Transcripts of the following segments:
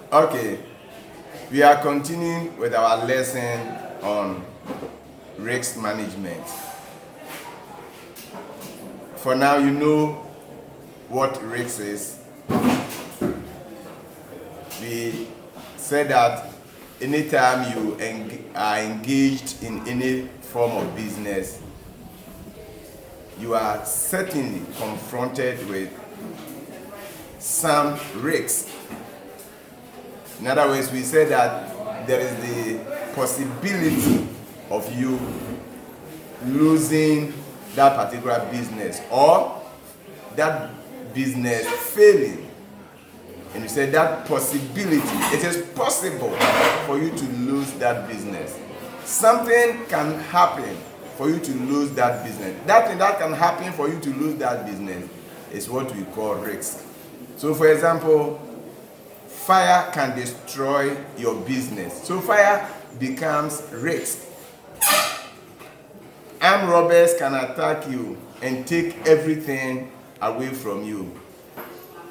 Okay, we are continuing with our lesson on risk management. For now, you know what risk is. We said that anytime you are engaged in any form of business, you are certainly confronted with some risks. In other words, we said that there is the possibility of you losing that particular business or that business failing. And we said that possibility, it is possible for you to lose that business. Something can happen for you to lose that business. That thing that can happen for you to lose that business is what we call risk. So for example, fire can destroy your business. So fire becomes risk. Armed robbers can attack you and take everything away from you.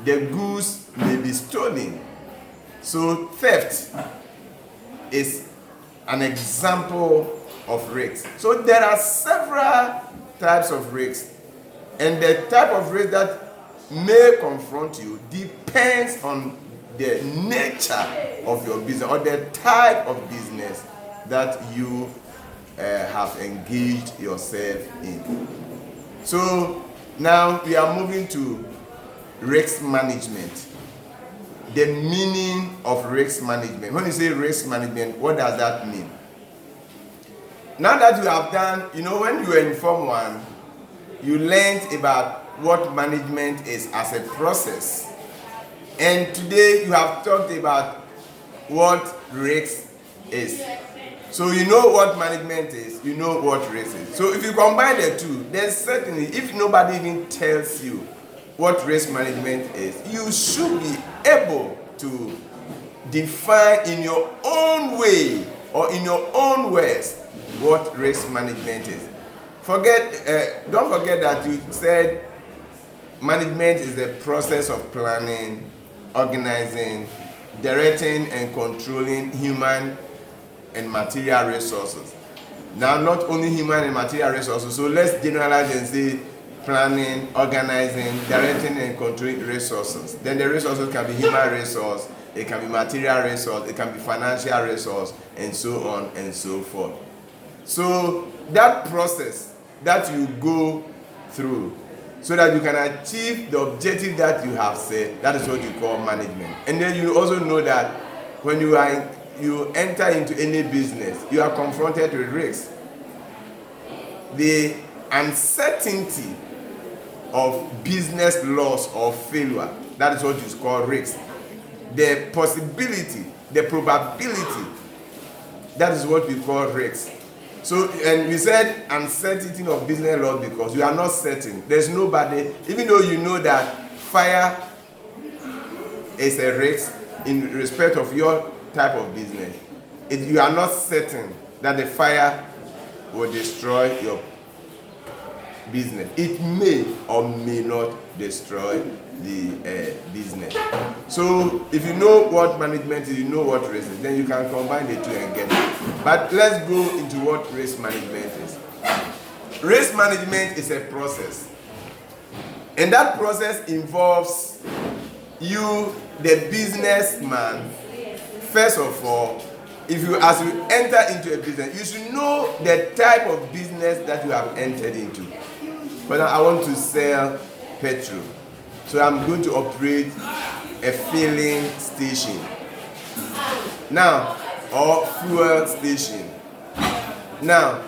The goods may be stolen. So theft is an example of risk. So there are several types of risk. And the type of risk that may confront you depends on the nature of your business or the type of business that you have engaged yourself in. So now we are moving to risk management. The meaning of risk management. When you say risk management, what does that mean? Now that you have done, when you were in Form 1, you learned about what management is as a process. And today you have talked about what risk is. So you know what management is, you know what risk is. So if you combine the two, then certainly, if nobody even tells you what risk management is, you should be able to define in your own way or in your own words what risk management is. Don't forget that you said management is the process of planning, organizing, directing, and controlling human and material resources. Now, not only human and material resources, so let's generalize and say planning, organizing, directing, and controlling resources. Then the resources can be human resource, it can be material resource, it can be financial resource, and so on and so forth. So that process that you go through so that you can achieve the objective that you have set, that is what you call management. And then you also know that when you enter into any business, you are confronted with risk. The uncertainty of business loss or failure, that is what you call risk. The possibility, the probability, that is what we call risk. So, and we said uncertainty of business loss because you are not certain. There's nobody, even though you know that fire is a risk in respect of your type of business, you are not certain that the fire will destroy your business. It may or may not destroy the business. So if you know what management is, you know what risk is, then you can combine the two and get it. But let's go into what risk management is. Risk management is a process. And that process involves you, the businessman. First of all, as you enter into a business, you should know the type of business that you have entered into. But I want to sell petrol, so I'm going to operate a filling station now, or fuel station. Now,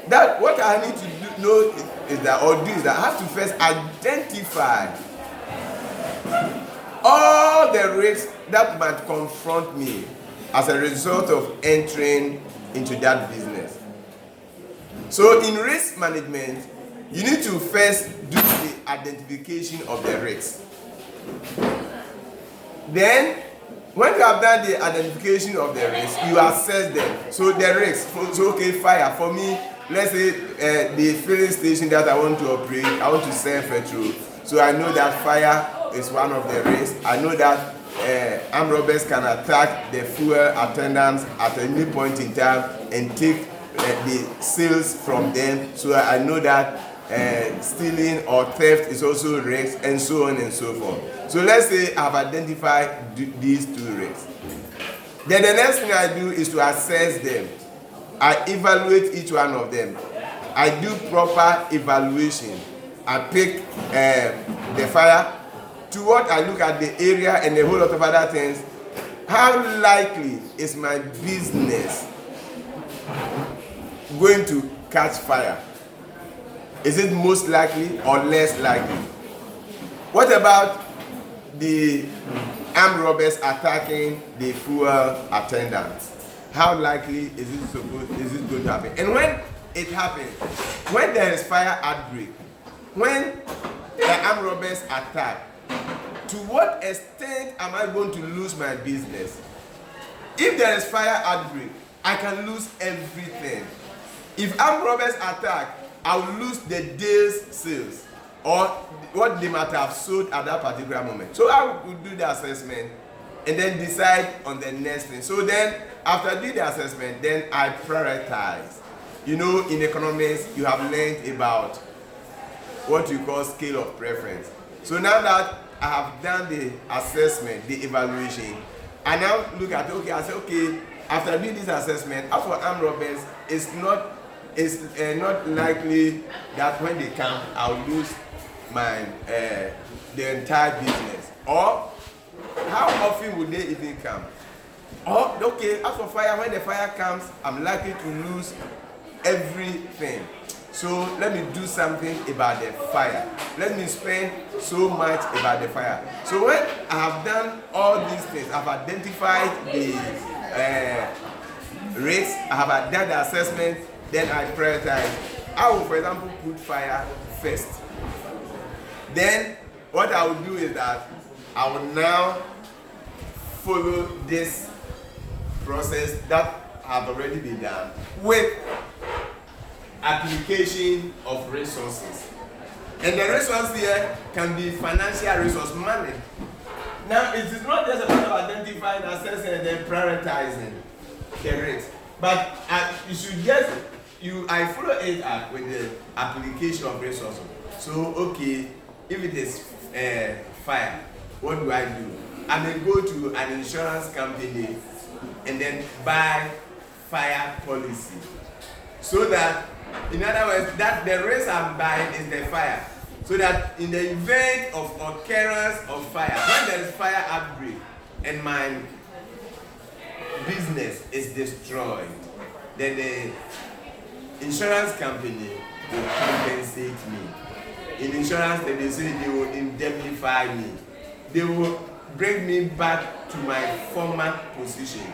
that what I need to know is that I have to first identify all the risks that might confront me as a result of entering into that business. So in risk management, you need to first do the identification of the risks. Then, when you have done the identification of the risks, you assess them. So the risks, fire. For me, let's say the filling station that I want to operate, I want to sell petrol. So I know that fire is one of the risks. I know that armed robbers can attack the fuel attendants at any point in time and take the sales from them. So I know that stealing or theft is also risks, and so on and so forth. So let's say I've identified these two risks. Then the next thing I do is to assess them. I evaluate each one of them. I do proper evaluation. I pick the fire. To what I look at the area and a whole lot of other things. How likely is my business going to catch fire? Is it most likely or less likely? What about the armed robbers attacking the fuel attendants? How likely is it going to happen? And when it happens, when there is fire outbreak, when the armed robbers attack, to what extent am I going to lose my business? If there is fire outbreak, I can lose everything. If armed robbers attack, I will lose the day's sales or what they might have sold at that particular moment. So I will do the assessment and then decide on the next thing. So then after doing the assessment, then I prioritize. You know, in economics, you have learned about what you call scale of preference. So now that I have done the assessment, the evaluation, I now look at, okay, I say, okay, after doing this assessment, as for armed robbers, it's not likely that when they come, I'll lose my the entire business. Or how often would they even come? Or okay, as for fire, when the fire comes, I'm likely to lose everything. So let me do something about the fire. Let me spend so much about the fire. So when I have done all these things, I've identified the risks, I have done the assessment, then I prioritize. I will, for example, put fire first. Then what I will do is that I will now follow this process that have already been done with application of resources. And the resource here can be financial resource, money. Now it is not just about identifying, assessing, and then prioritizing the risk. But you should just I follow it up with the application of resources. So okay, if it is fire, what do? I may go to an insurance company and then buy fire policy. So that, in other words, that the risk I'm buying is the fire. So that in the event of occurrence of fire, when there is fire outbreak and my business is destroyed, then the insurance company will compensate me. In insurance, they say they will indemnify me. They will bring me back to my former position.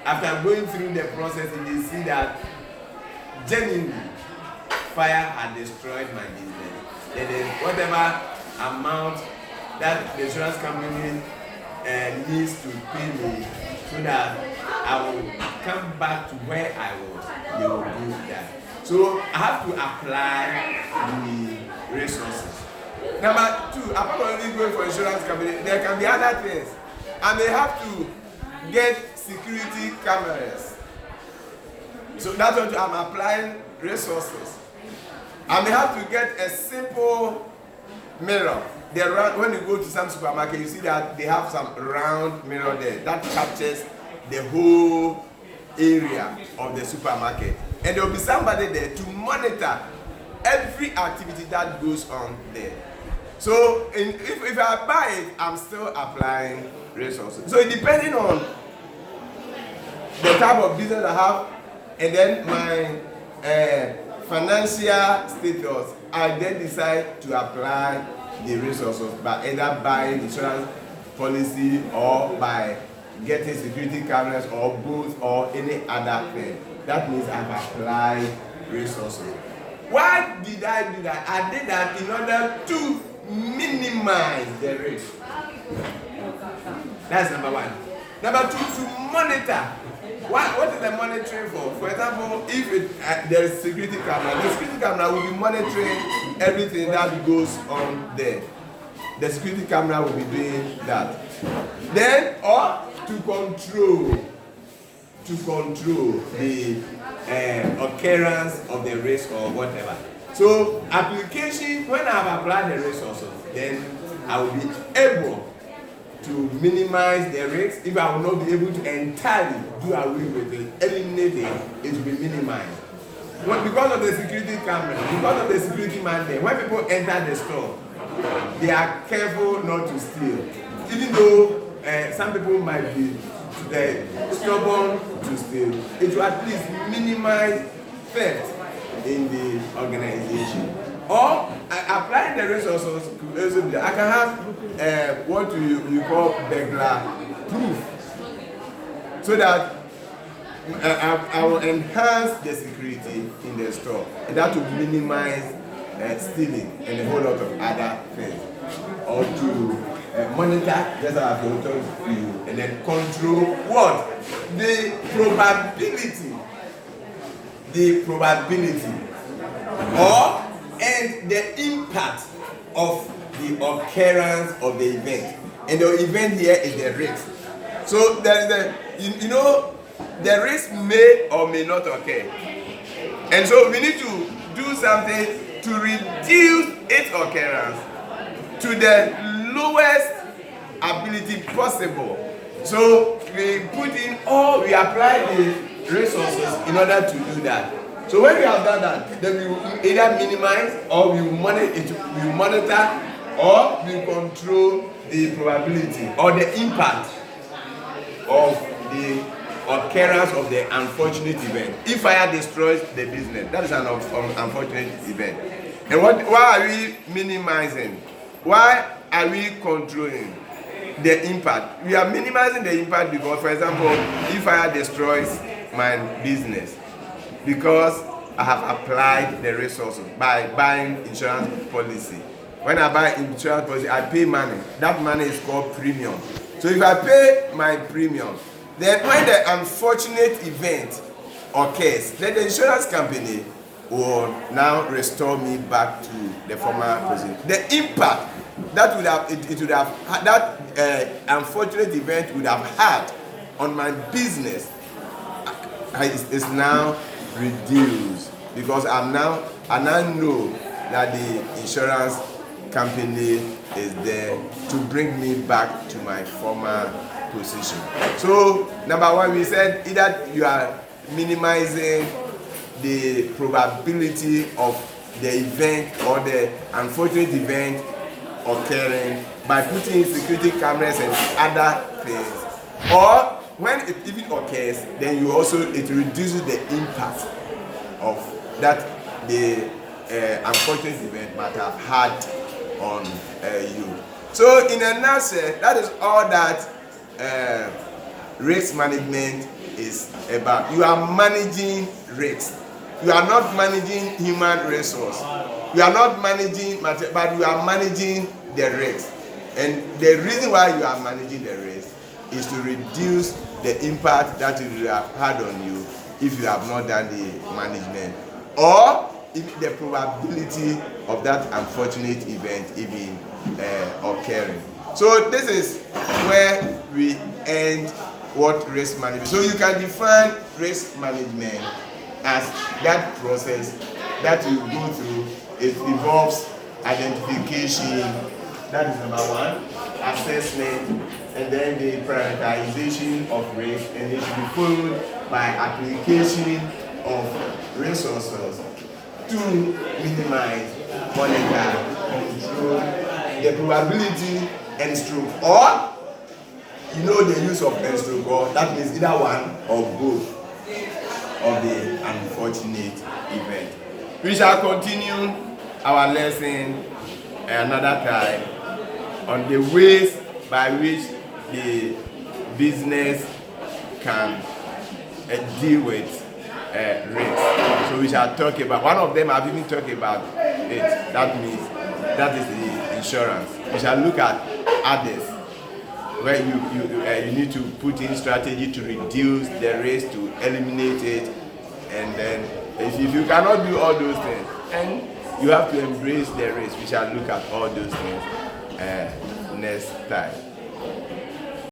After going through the process, they see that genuinely fire had destroyed my business. Then whatever amount that the insurance company needs to pay me so that I will come back to where I was, they will do that. So I have to apply the resources. Number two, apart from only going for insurance company, there can be other things. I may have to get security cameras. So that's what I'm applying resources. I may have to get a simple mirror. When you go to some supermarket, you see that they have some round mirror there that captures the whole area of the supermarket. And there will be somebody there to monitor every activity that goes on there. So if I buy it, I'm still applying resources. So depending on the type of business I have and then my financial status, I then decide to apply the resources by either buying insurance policy or by getting security cameras or both or any other thing. That means I've applied resources. Why did I do that? I did that in order to minimize the risk. That's number one. Number two, to monitor. What is the monitoring for? For example, if there is security camera, the security camera will be monitoring everything that goes on there. the security camera will be doing that. Then, or to control the occurrence of the risk or whatever. So application, when I have applied the resources, then I will be able to minimize the risk. If I will not be able to entirely do away with it, eliminate it, it will be minimized. Because of the security camera, because of the security man there, when people enter the store, they are careful not to steal. Even though some people might be stubborn to steal, it will at least minimize theft in the organization. Or applying the resources could also be, I can have what you call burglar proof, so that I will enhance the security in the store. And that will minimize stealing and a whole lot of other things. Or to monitor, just as I told you, and then control what? The probability or and the impact of the occurrence of the event. And the event here is the risk. So there is the risk may or may not occur. And so we need to do something to reduce its occurrence to the lowest ability possible. So we apply the resources in order to do that. So when we have done that, then we will either minimize or we will monitor or we control the probability or the impact of the occurrence of the unfortunate event. If fire destroys the business, that is an unfortunate event. And why are we minimizing? Why are we controlling the impact? We are minimizing the impact because, for example, if fire destroys my business, because I have applied the resources by buying insurance policy. When I buy insurance policy, I pay money. That money is called premium. So if I pay my premium, then when the unfortunate event occurs, then the insurance company will now restore me back to the former position. The impact that that unfortunate event would have had on my business is now reduced, because I now know that the insurance company is there to bring me back to my former position. So number one, we said either you are minimizing the probability of the event or the unfortunate event occurring by putting security cameras and other things, or when it even occurs, then it reduces the impact of that the unfortunate event might have had on you. So in a nutshell, that is all that risk management is about. You are managing risk. You are not managing human resource. You are not managing material, but you are managing the risk. And the reason why you are managing the risk is to reduce the impact that it will have had on you if you have not done the management, or if the probability of that unfortunate event even occurring. So this is where we end what risk management. So you can define risk management as that process that you go through. It involves identification, that is number one, assessment, and then the prioritization of risk, and it should be followed by application of resources to minimize, monitor, control the probability and stroke, or the use of and stroke, or that means either one or both of the unfortunate event. We shall continue our lesson another time on the ways by which the business can deal with risk. So we shall talk about one of them. I've even talked about it. That means that is the insurance. We shall look at others where you need to put in strategy to reduce the risk, to eliminate it, and then if you cannot do all those things, and you have to embrace the risk. We shall look at all those things next time.